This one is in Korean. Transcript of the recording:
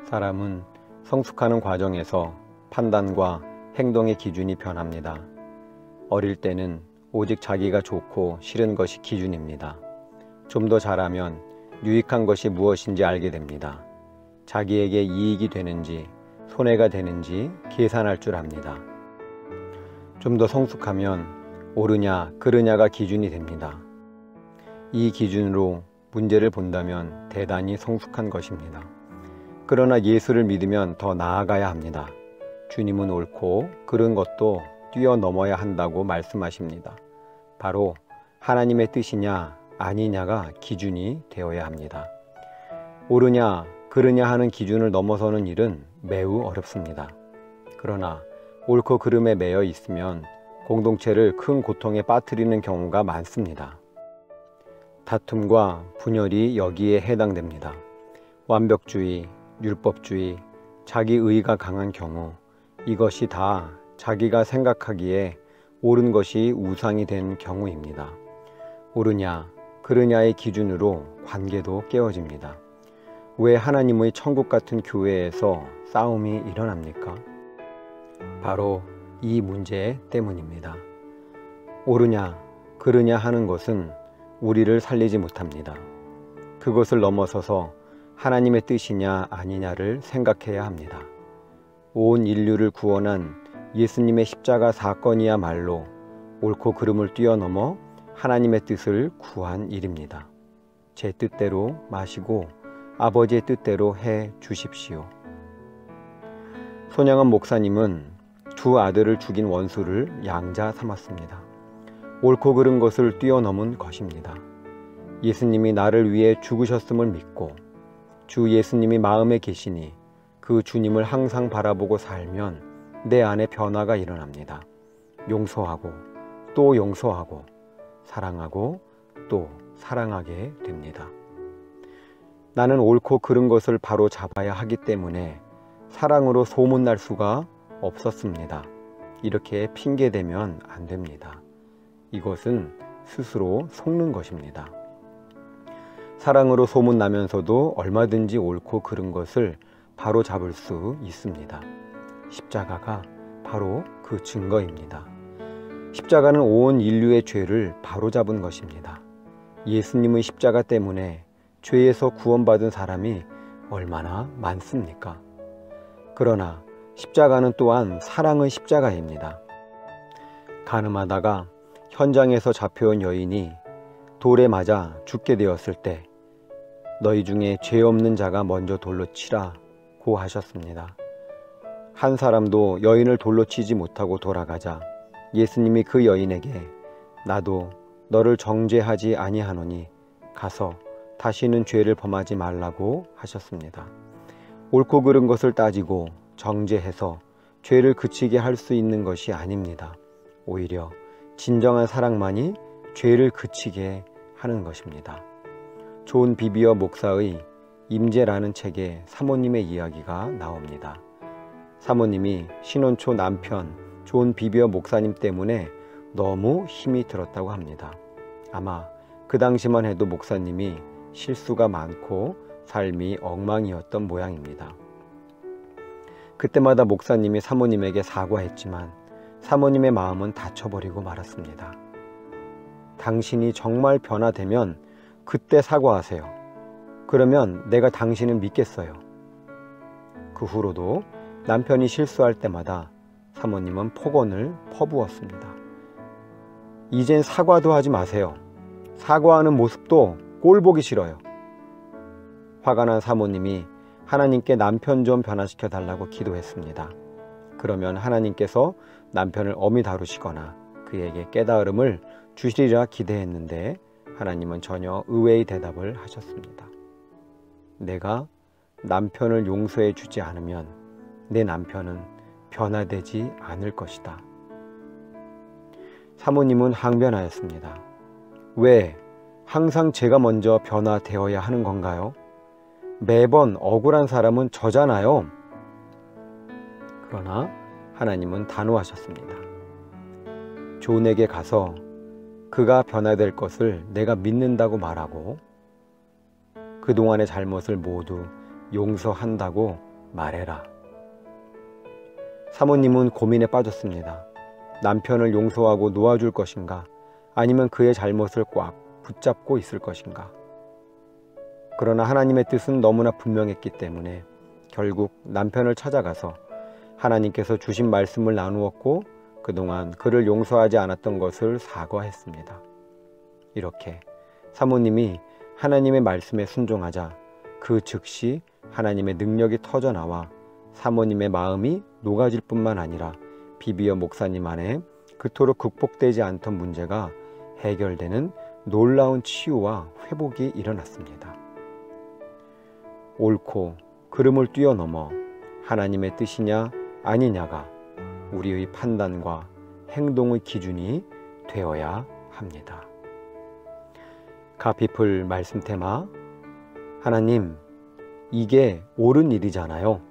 사람은 성숙하는 과정에서 판단과 행동의 기준이 변합니다. 어릴 때는 오직 자기가 좋고 싫은 것이 기준입니다. 좀 더 자라면 유익한 것이 무엇인지 알게 됩니다. 자기에게 이익이 되는지 손해가 되는지 계산할 줄 압니다. 좀 더 성숙하면 옳으냐 그르냐가 기준이 됩니다. 이 기준으로 문제를 본다면 대단히 성숙한 것입니다. 그러나 예수를 믿으면 더 나아가야 합니다. 주님은 옳고 그른 것도 뛰어넘어야 한다고 말씀하십니다. 바로 하나님의 뜻이냐 아니냐가 기준이 되어야 합니다. 옳으냐 그르냐 하는 기준을 넘어서는 일은 매우 어렵습니다. 그러나 옳고 그름에 매여 있으면 공동체를 큰 고통에 빠뜨리는 경우가 많습니다. 다툼과 분열이 여기에 해당됩니다. 완벽주의, 율법주의, 자기의가 강한 경우 이것이 다 자기가 생각하기에 옳은 것이 우상이 된 경우입니다. 옳으냐, 그르냐의 기준으로 관계도 깨어집니다. 왜 하나님의 천국 같은 교회에서 싸움이 일어납니까? 바로 이 문제 때문입니다. 옳으냐, 그르냐 하는 것은 우리를 살리지 못합니다. 그것을 넘어서서 하나님의 뜻이냐 아니냐를 생각해야 합니다. 온 인류를 구원한 예수님의 십자가 사건이야말로 옳고 그름을 뛰어넘어 하나님의 뜻을 구한 일입니다. 제 뜻대로 마시고 아버지의 뜻대로 해 주십시오. 손양원 목사님은 두 아들을 죽인 원수를 양자 삼았습니다. 옳고 그른 것을 뛰어넘은 것입니다. 예수님이 나를 위해 죽으셨음을 믿고 주 예수님이 마음에 계시니 그 주님을 항상 바라보고 살면 내 안에 변화가 일어납니다. 용서하고 또 용서하고 사랑하고 또 사랑하게 됩니다. 나는 옳고 그른 것을 바로 잡아야 하기 때문에 사랑으로 소문날 수가 없었습니다. 이렇게 핑계대면 안 됩니다. 이것은 스스로 속는 것입니다. 사랑으로 소문나면서도 얼마든지 옳고 그른 것을 바로 잡을 수 있습니다. 십자가가 바로 그 증거입니다. 십자가는 온 인류의 죄를 바로잡은 것입니다. 예수님의 십자가 때문에 죄에서 구원받은 사람이 얼마나 많습니까? 그러나 십자가는 또한 사랑의 십자가입니다. 가늠하다가 현장에서 잡혀온 여인이 돌에 맞아 죽게 되었을 때 너희 중에 죄 없는 자가 먼저 돌로 치라고 하셨습니다. 한 사람도 여인을 돌로 치지 못하고 돌아가자 예수님이 그 여인에게 나도 너를 정죄하지 아니하노니 가서 다시는 죄를 범하지 말라고 하셨습니다. 옳고 그른 것을 따지고 정죄해서 죄를 그치게 할 수 있는 것이 아닙니다. 오히려 진정한 사랑만이 죄를 그치게 하는 것입니다. 존 비비어 목사의 임재라는 책에 사모님의 이야기가 나옵니다. 사모님이 신혼 초 남편 존 비비어 목사님 때문에 너무 힘이 들었다고 합니다. 아마 그 당시만 해도 목사님이 실수가 많고 삶이 엉망이었던 모양입니다. 그때마다 목사님이 사모님에게 사과했지만 사모님의 마음은 다쳐버리고 말았습니다. 당신이 정말 변화되면 그때 사과하세요. 그러면 내가 당신을 믿겠어요. 그 후로도 남편이 실수할 때마다 사모님은 폭언을 퍼부었습니다. 이젠 사과도 하지 마세요. 사과하는 모습도 꼴 보기 싫어요. 화가 난 사모님이 하나님께 남편 좀 변화시켜 달라고 기도했습니다. 그러면 하나님께서 남편을 엄히 다루시거나 그에게 깨달음을 주시리라 기대했는데 하나님은 전혀 의외의 대답을 하셨습니다. 내가 남편을 용서해 주지 않으면 내 남편은 변화되지 않을 것이다. 사모님은 항변하였습니다. 왜 항상 제가 먼저 변화되어야 하는 건가요? 매번 억울한 사람은 저잖아요. 그러나 하나님은 단호하셨습니다. 존에게 가서 그가 변화될 것을 내가 믿는다고 말하고 그동안의 잘못을 모두 용서한다고 말해라. 사모님은 고민에 빠졌습니다. 남편을 용서하고 놓아줄 것인가, 아니면 그의 잘못을 꽉 붙잡고 있을 것인가. 그러나 하나님의 뜻은 너무나 분명했기 때문에 결국 남편을 찾아가서 하나님께서 주신 말씀을 나누었고 그동안 그를 용서하지 않았던 것을 사과했습니다. 이렇게 사모님이 하나님의 말씀에 순종하자 그 즉시 하나님의 능력이 터져나와 사모님의 마음이 녹아질 뿐만 아니라 비비어 목사님 안에 그토록 극복되지 않던 문제가 해결되는 놀라운 치유와 회복이 일어났습니다. 옳고 그름을 뛰어넘어 하나님의 뜻이냐 아니냐가 우리의 판단과 행동의 기준이 되어야 합니다. 가피플 말씀 테마, 하나님, 이게 옳은 일이잖아요.